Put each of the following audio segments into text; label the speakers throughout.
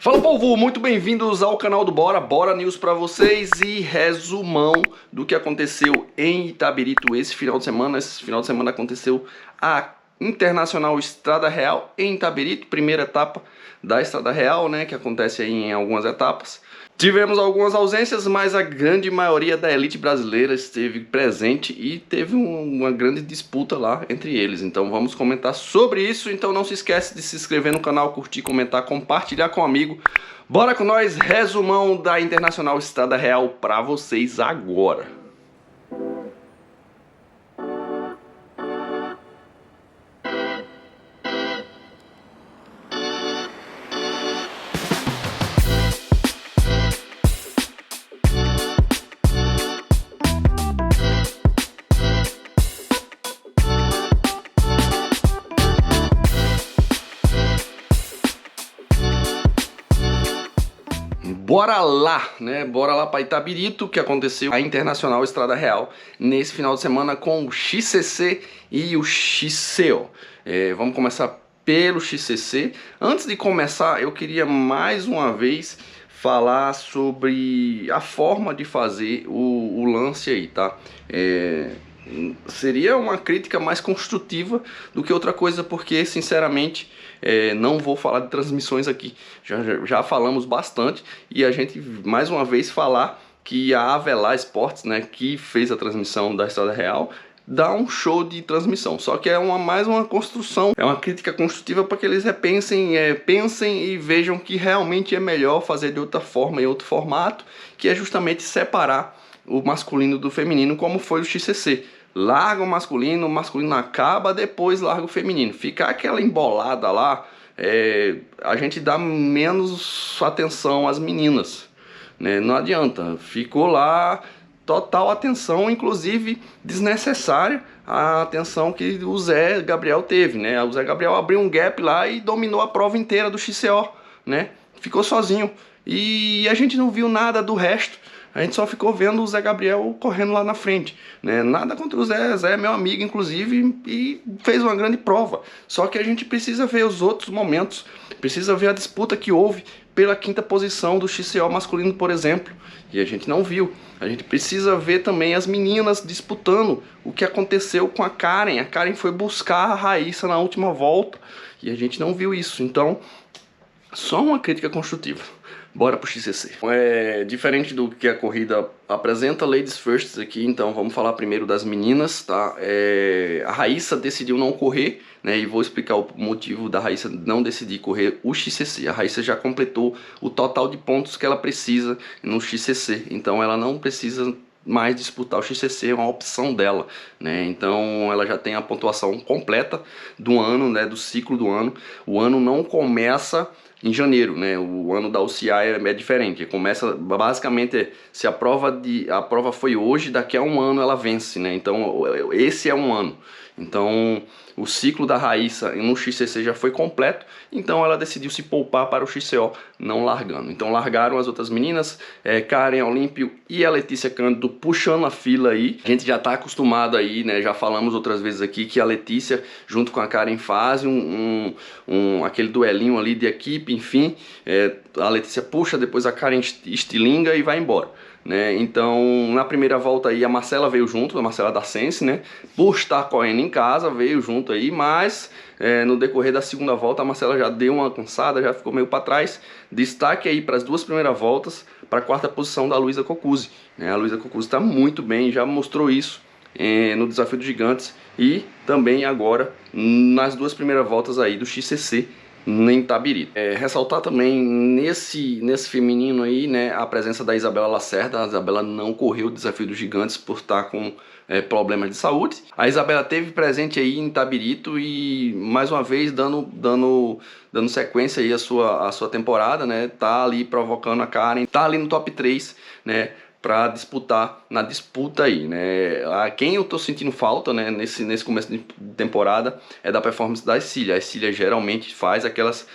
Speaker 1: Fala, povo, muito bem-vindos ao canal do Bora News para vocês e resumão do que aconteceu em Itabirito esse final de semana. Esse final de semana aconteceu a Internacional Estrada Real em Itabirito, primeira etapa da Estrada Real, né, que acontece aí em algumas etapas. Tivemos algumas ausências, mas a grande maioria da elite brasileira esteve presente e teve uma grande disputa lá entre eles. Então vamos comentar sobre isso. Então não se esquece de se inscrever no canal, curtir, comentar, compartilhar com um amigo. Bora com nós, resumão da Internacional Estrada Real para vocês agora. Bora lá, né? Bora lá para Itabirito, que aconteceu a Internacional Estrada Real nesse final de semana com o XCC e o XCO. Vamos começar pelo XCC. Antes de começar, eu queria mais uma vez falar sobre a forma de fazer o lance aí, tá? Seria uma crítica mais construtiva do que outra coisa, porque sinceramente não vou falar de transmissões aqui, já falamos bastante, e a gente mais uma vez falar que a Avelar Esportes, né, que fez a transmissão da Estrada Real, dá um show de transmissão, só que é mais uma construção, é uma crítica construtiva para que eles repensem, pensem e vejam que realmente é melhor fazer de outra forma, em outro formato, que é justamente separar o masculino do feminino, como foi o XCC. Larga o masculino acaba, depois larga o feminino. Ficar aquela embolada lá, a gente dá menos atenção às meninas, né? Não adianta, ficou lá total atenção, inclusive desnecessária a atenção que o Zé Gabriel teve, né? O Zé Gabriel abriu um gap lá e dominou a prova inteira do XCO, né? Ficou sozinho e a gente não viu nada do resto. A gente só ficou vendo o Zé Gabriel correndo lá na frente, né? Nada contra o Zé, Zé é meu amigo, inclusive, e fez uma grande prova. Só que a gente precisa ver os outros momentos, precisa ver a disputa que houve pela quinta posição do XCO masculino, por exemplo, e a gente não viu. A gente precisa ver também as meninas disputando o que aconteceu com a Karen. A Karen foi buscar a Raíssa na última volta e a gente não viu isso. Então, só uma crítica construtiva. Bora pro XCC. Diferente do que a corrida apresenta, Ladies First aqui, então vamos falar primeiro das meninas, tá? A Raíssa decidiu não correr, né? E vou explicar o motivo da Raíssa não decidir correr o XCC. A Raíssa já completou o total de pontos que ela precisa no XCC, então ela não precisa mais disputar o XCC, é uma opção dela, né? Então ela já tem a pontuação completa do ano, né? Do ciclo do ano. O ano não começa em janeiro, né? O ano da UCI é diferente. Começa basicamente, se a prova foi hoje, daqui a um ano ela vence, né? Então esse é um ano. Então o ciclo da Raíssa no XCC já foi completo, então ela decidiu se poupar para o XCO, não largando. Então largaram as outras meninas, Karen Olímpio e a Letícia Cândido puxando a fila aí. A gente já está acostumado aí, né? Já falamos outras vezes aqui que a Letícia junto com a Karen fazem aquele duelinho ali de equipe, enfim. A Letícia puxa, depois a Karen estilinga e vai embora, né? Então na primeira volta aí a Marcela veio junto, a Marcela da Sense, né? Por estar correndo em casa, veio junto aí, mas no decorrer da segunda volta a Marcela já deu uma cansada, já ficou meio para trás. Destaque aí para as duas primeiras voltas, para a quarta posição da Luísa Cocuzzi, né? A Luísa Cocuzzi está muito bem, já mostrou isso no Desafio dos Gigantes e também agora nas duas primeiras voltas aí do XCC em Itabirito. Ressaltar também nesse feminino aí, né, a presença da Isabela Lacerda. A Isabela não correu o Desafio dos Gigantes por estar com problemas de saúde. A Isabela teve presente aí em Itabirito e mais uma vez dando sequência aí a sua temporada, né? Tá ali provocando a Karen, tá ali no top 3, né? Para disputar na disputa aí, né? A quem eu tô sentindo falta, né, nesse começo de temporada é da performance da Ercília. A Ercília geralmente faz aquelas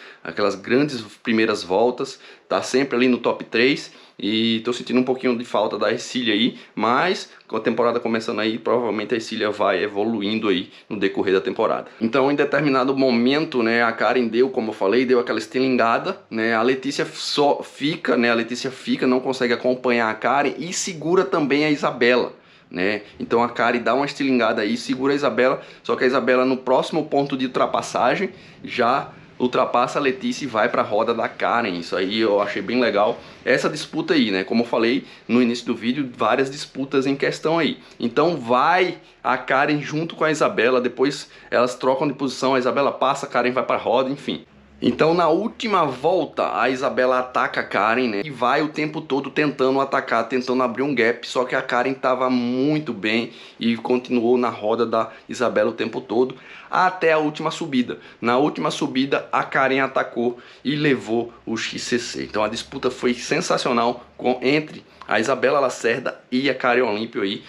Speaker 1: grandes primeiras voltas, tá sempre ali no top 3 e tô sentindo um pouquinho de falta da Ercília aí, mas com a temporada começando aí, provavelmente a Ercília vai evoluindo aí no decorrer da temporada. Então, em determinado momento, né, a Karen deu, como eu falei, deu aquela estilingada, né, a Letícia só fica, né, a Letícia fica, não consegue acompanhar a Karen e segura também a Isabela, né? Então a Karen dá uma estilingada aí, segura a Isabela, só que a Isabela no próximo ponto de ultrapassagem já ultrapassa a Letícia e vai para a roda da Karen. Isso aí eu achei bem legal, essa disputa aí, né? Como eu falei no início do vídeo, várias disputas em questão aí. Então vai a Karen junto com a Isabela, depois elas trocam de posição, a Isabela passa, a Karen vai para a roda, enfim. Então na última volta a Isabela ataca a Karen, né, e vai o tempo todo tentando atacar, tentando abrir um gap, só que a Karen estava muito bem e continuou na roda da Isabela o tempo todo até a última subida. Na última subida a Karen atacou e levou o XCC. Então a disputa foi sensacional entre a Isabela Lacerda e a Karen Olímpio aí,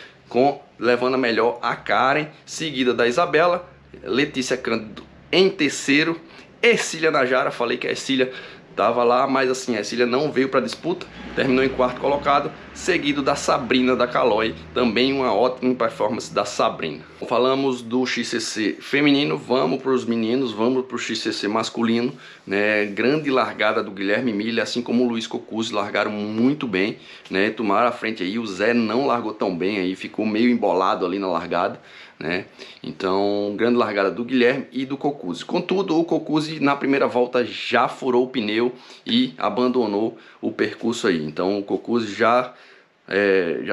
Speaker 1: levando a melhor a Karen, seguida da Isabela, Letícia Cândido em terceiro, Ercília Najara. Falei que a Ercília estava lá, mas assim, a Ercília não veio para a disputa, terminou em quarto colocado, seguido da Sabrina da Caloi, também uma ótima performance da Sabrina. Falamos do XCC feminino, vamos para os meninos, vamos para o XCC masculino, né? Grande largada do Guilherme Milha, assim como o Luiz Cocuzzi, largaram muito bem, né? Tomaram a frente aí, o Zé não largou tão bem aí, ficou meio embolado ali na largada, né? Então, grande largada do Guilherme e do Cocuzzi. Contudo, o Cocuzzi na primeira volta já furou o pneu e abandonou o percurso aí. Então, o Cocuzzi já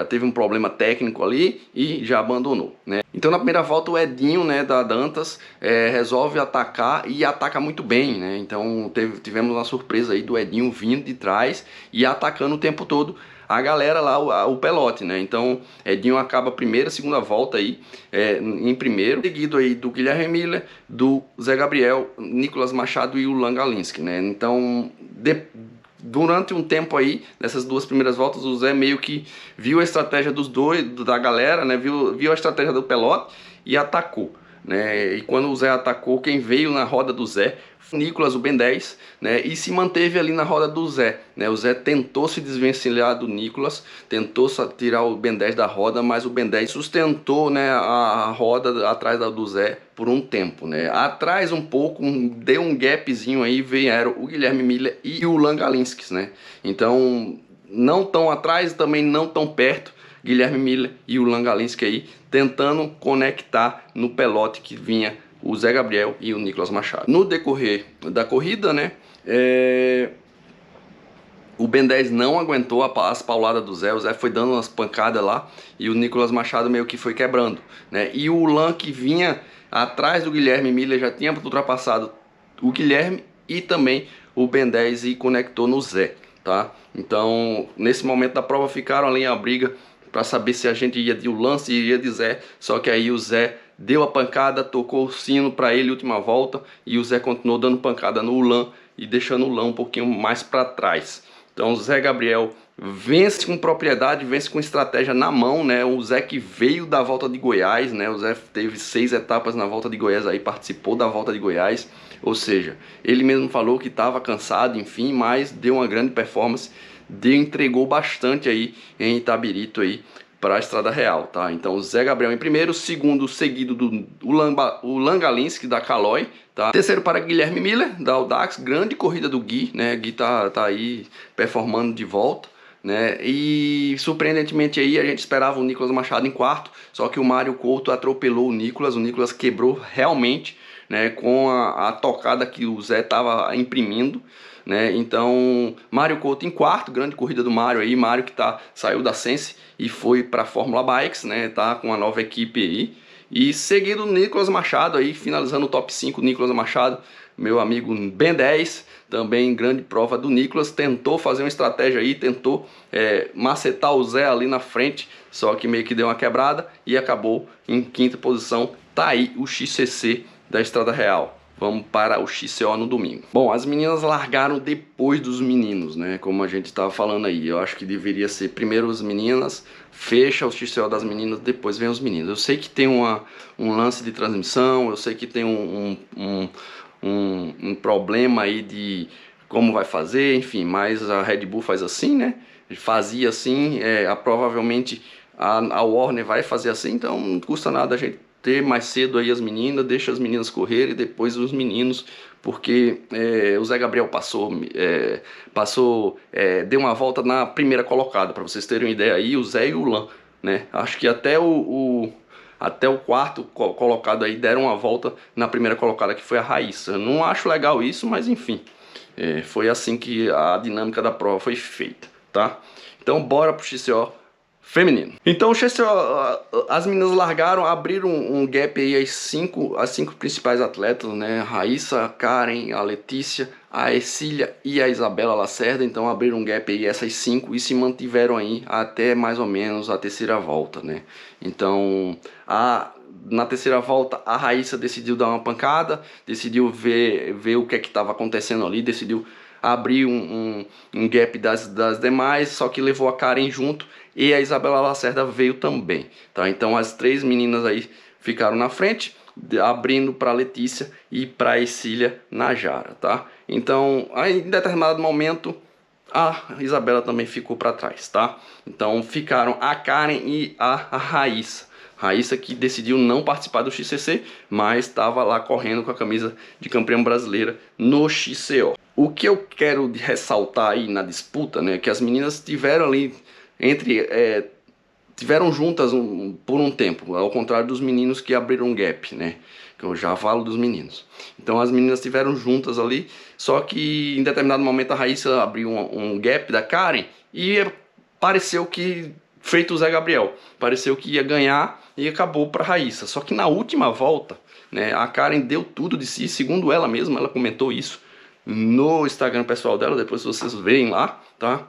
Speaker 1: teve um problema técnico ali e já abandonou, né? Então na primeira volta o Edinho, né, da Dantas, resolve atacar e ataca muito bem, né? Então tivemos uma surpresa aí do Edinho vindo de trás e atacando o tempo todo a galera lá, o pelote, né? Então Edinho acaba a primeira, segunda volta aí em primeiro, seguido aí do Guilherme Miller, do Zé Gabriel, Nicolas Machado e o Langalinski, né? Então durante um tempo aí, nessas duas primeiras voltas, o Zé meio que viu a estratégia dos dois, da galera, né? Viu a estratégia do pelote e atacou, né? E quando o Zé atacou, quem veio na roda do Zé foi o Nicolas, o Ben 10, né? E se manteve ali na roda do Zé, né? O Zé tentou se desvencilhar do Nicolas, tentou tirar o Ben 10 da roda, mas o Ben 10 sustentou, né, a roda atrás do Zé por um tempo, né? Atrás um pouco, deu um gapzinho aí, vieram o Guilherme Miller e o Langalinski, né? Então, não tão atrás, também não tão perto, Guilherme Miller e o Langalinski aí, tentando conectar no pelote que vinha o Zé Gabriel e o Nicolas Machado. No decorrer da corrida, né, o Ben 10 não aguentou as pauladas do Zé, o Zé foi dando umas pancadas lá e o Nicolas Machado meio que foi quebrando, né? E o Lan que vinha atrás do Guilherme Miller já tinha ultrapassado o Guilherme e também o Ben 10 e conectou no Zé, tá? Então, nesse momento da prova ficaram ali a briga para saber se a gente ia de lance e ia de Zé, só que aí o Zé deu a pancada, tocou o sino para ele última volta e o Zé continuou dando pancada no Lan e deixando o Lan um pouquinho mais para trás. Então o Zé Gabriel vence com propriedade, vence com estratégia na mão, né? O Zé que veio da volta de Goiás, né? O Zé teve 6 etapas na volta de Goiás aí, participou da volta de Goiás, ou seja, ele mesmo falou que estava cansado, enfim, mas deu uma grande performance, entregou bastante aí em Itabirito aí para a Estrada Real, tá? Então o Zé Gabriel em primeiro, segundo seguido do Langalinski da Caloi, tá? Terceiro para Guilherme Miller da Audax, grande corrida do Gui, né? Gui tá aí performando de volta, né? E surpreendentemente aí a gente esperava o Nicolas Machado em quarto, só que o Mário Couto atropelou o Nicolas quebrou realmente, né? Com a tocada que o Zé tava imprimindo, né? Então Mário Couto em quarto, grande corrida do Mário aí, Mário que saiu da Sense e foi para a Fórmula Bikes, né? Tá com uma nova equipe aí. E seguido o Nicolas Machado aí, finalizando o top 5, Nicolas Machado, meu amigo Ben 10, também grande prova do Nicolas, tentou fazer uma estratégia aí, tentou macetar o Zé ali na frente, só que meio que deu uma quebrada e acabou em quinta posição. Tá aí o XCC da Estrada Real. Vamos para o XCO no domingo. Bom, as meninas largaram depois dos meninos, né? Como a gente estava falando aí. Eu acho que deveria ser primeiro as meninas, fecha o XCO das meninas, depois vem os meninos. Eu sei que tem um lance de transmissão, eu sei que tem um problema aí de como vai fazer, enfim, mas a Red Bull faz assim, né? Fazia assim, provavelmente a Warner vai fazer assim, então não custa nada a gente ter mais cedo aí as meninas, deixa as meninas correrem e depois os meninos, porque o Zé Gabriel deu uma volta na primeira colocada, para vocês terem uma ideia aí, o Zé e o Lan, né? Acho que até o quarto colocado aí deram uma volta na primeira colocada, que foi a Raíssa. Não acho legal isso, mas enfim, foi assim que a dinâmica da prova foi feita, tá? Então bora pro XCO feminino. Então o XCO, as meninas largaram, abriram um gap aí as cinco principais atletas, né? A Raíssa, a Karen, a Letícia, a Ercília e a Isabela Lacerda. Então abriram um gap aí essas 5 e se mantiveram aí até mais ou menos a terceira volta, né? Então na terceira volta a Raíssa decidiu dar uma pancada, decidiu ver o que é que estava acontecendo ali, decidiu abrir um gap das demais, só que levou a Karen junto e a Isabela Lacerda veio também, tá? Então as 3 meninas aí ficaram na frente, abrindo para Letícia e para Ercília Najara, tá? Então em determinado momento a Isabela também ficou para trás, tá? Então ficaram a Karen e a Raíssa. Raíssa que decidiu não participar do XCC, mas estava lá correndo com a camisa de campeã brasileira no XCO. O que eu quero ressaltar aí na disputa, né, que as meninas tiveram ali tiveram juntas por um tempo, ao contrário dos meninos que abriram um gap, né, que eu já falo dos meninos. Então as meninas estiveram juntas ali, só que em determinado momento a Raíssa abriu um gap da Karen e pareceu que, feito o Zé Gabriel, pareceu que ia ganhar e acabou para a Raíssa. Só que na última volta, né, a Karen deu tudo de si, segundo ela mesma, ela comentou isso no Instagram pessoal dela, depois vocês veem lá, tá?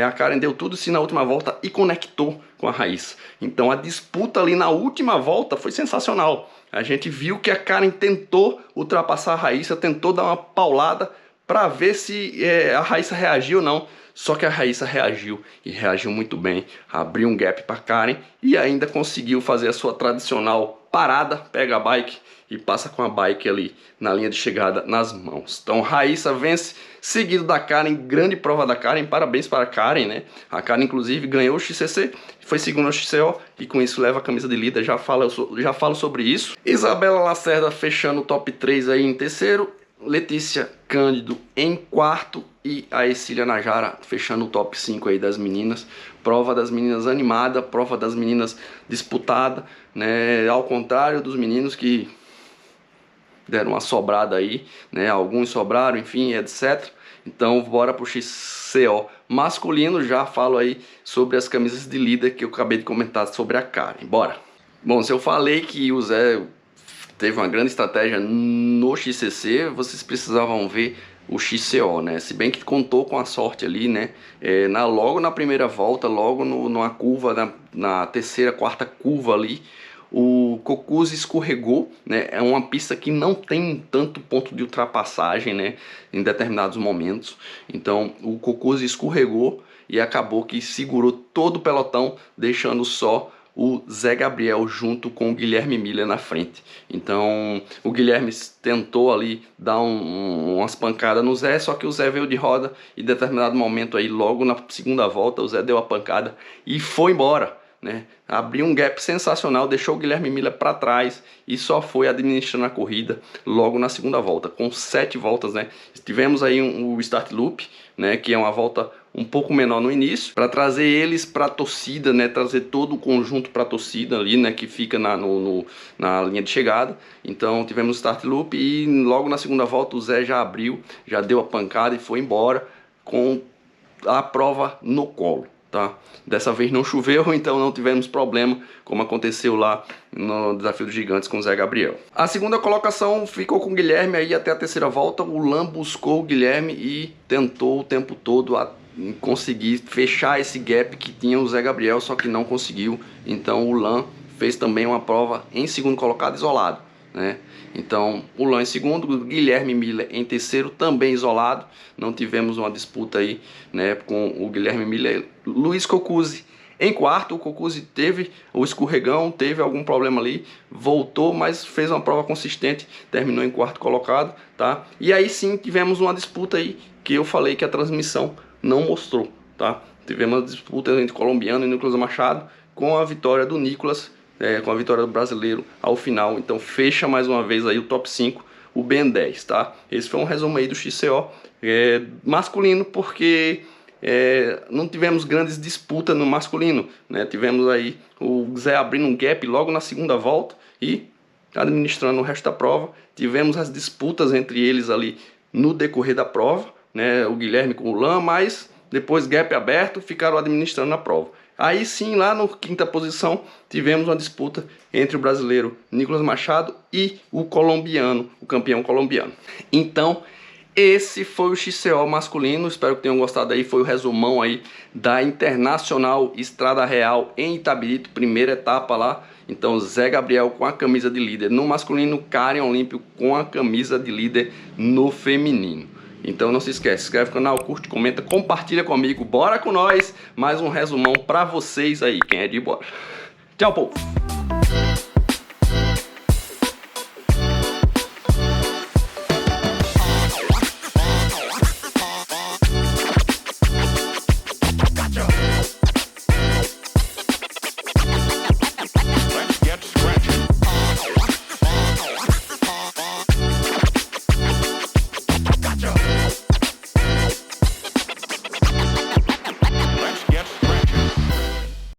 Speaker 1: A Karen deu tudo de si na última volta e conectou com a Raíssa. Então a disputa ali na última volta foi sensacional. A gente viu que a Karen tentou ultrapassar a Raíssa, tentou dar uma paulada para ver se a Raíssa reagiu ou não. Só que a Raíssa reagiu e reagiu muito bem, abriu um gap para Karen e ainda conseguiu fazer a sua tradicional parada, pega a bike e passa com a bike ali na linha de chegada nas mãos. Então Raíssa vence, seguido da Karen, grande prova da Karen, parabéns para a Karen, né? A Karen inclusive ganhou o XCC, foi segunda no XCO e com isso leva a camisa de líder, já falo sobre isso. Isabela Lacerda fechando o top 3 aí em terceiro, Letícia Cândido em quarto e a Ercília Najara fechando o top 5 aí das meninas. Prova das meninas animada, prova das meninas disputada, né? Ao contrário dos meninos que deram uma sobrada aí, né? Alguns sobraram, enfim, etc. Então bora pro XCO masculino, já falo aí sobre as camisas de líder que eu acabei de comentar sobre a Karen. Bora! Bom, se eu falei que o Zé teve uma grande estratégia no XCC, vocês precisavam ver o XCO, né? Se bem que contou com a sorte ali, né? Logo na primeira volta, logo numa curva, na terceira, quarta curva ali, o Cocuzzi escorregou, né? É uma pista que não tem tanto ponto de ultrapassagem, né? Em determinados momentos. Então o Cocuzzi escorregou e acabou que segurou todo o pelotão, deixando só o Zé Gabriel junto com o Guilherme Miller na frente. Então o Guilherme tentou ali dar umas pancadas no Zé, só que o Zé veio de roda e em determinado momento aí, logo na segunda volta, o Zé deu a pancada e foi embora, né? Abriu um gap sensacional, deixou o Guilherme Miller para trás e só foi administrando a corrida logo na segunda volta, com 7 voltas, né? Tivemos aí o start loop, né, que é uma volta um pouco menor no início, para trazer eles para a torcida, né, trazer todo o conjunto para a torcida ali, né, que fica na linha de chegada. Então tivemos o start loop e logo na segunda volta o Zé já abriu, já deu a pancada e foi embora com a prova no colo. Tá? Dessa vez não choveu, então não tivemos problema, como aconteceu lá no Desafio dos Gigantes com o Zé Gabriel. A segunda colocação ficou com o Guilherme aí até a terceira volta. O Lan buscou o Guilherme e tentou o tempo todo conseguir fechar esse gap que tinha o Zé Gabriel, só que não conseguiu. Então o Lan fez também uma prova em segundo colocado isolado, né? Então o Lan em segundo, o Guilherme Miller em terceiro, também isolado. Não tivemos uma disputa aí, né, com o Guilherme Miller. Luiz Cocuzzi Em quarto, o Cocuzzi teve o escorregão, teve algum problema ali, voltou, mas fez uma prova consistente, terminou em quarto colocado, tá? E aí sim tivemos uma disputa aí que eu falei que a transmissão não mostrou, tá? Tivemos uma disputa entre colombiano e Nicolas Machado, com a vitória do Nicolas, com a vitória do brasileiro ao final. Então fecha mais uma vez aí o top 5, o Ben10, tá? Esse foi um resumo aí do XCO masculino, porque não tivemos grandes disputas no masculino, né? Tivemos aí o Zé abrindo um gap logo na segunda volta e administrando o resto da prova. Tivemos as disputas entre eles ali no decorrer da prova, né? O Guilherme com o Lan, mas depois gap aberto, ficaram administrando a prova. Aí sim, lá na quinta posição, tivemos uma disputa entre o brasileiro Nicolas Machado e o colombiano, o campeão colombiano. Então, esse foi o XCO masculino, espero que tenham gostado aí, foi o resumão aí da Internacional Estrada Real em Itabirito, primeira etapa lá. Então Zé Gabriel com a camisa de líder no masculino, Karen Olímpio com a camisa de líder no feminino. Então não se esquece, se inscreve no canal, curte, comenta, compartilha comigo, bora com nós, mais um resumão pra vocês aí, quem é de bora. Tchau, povo!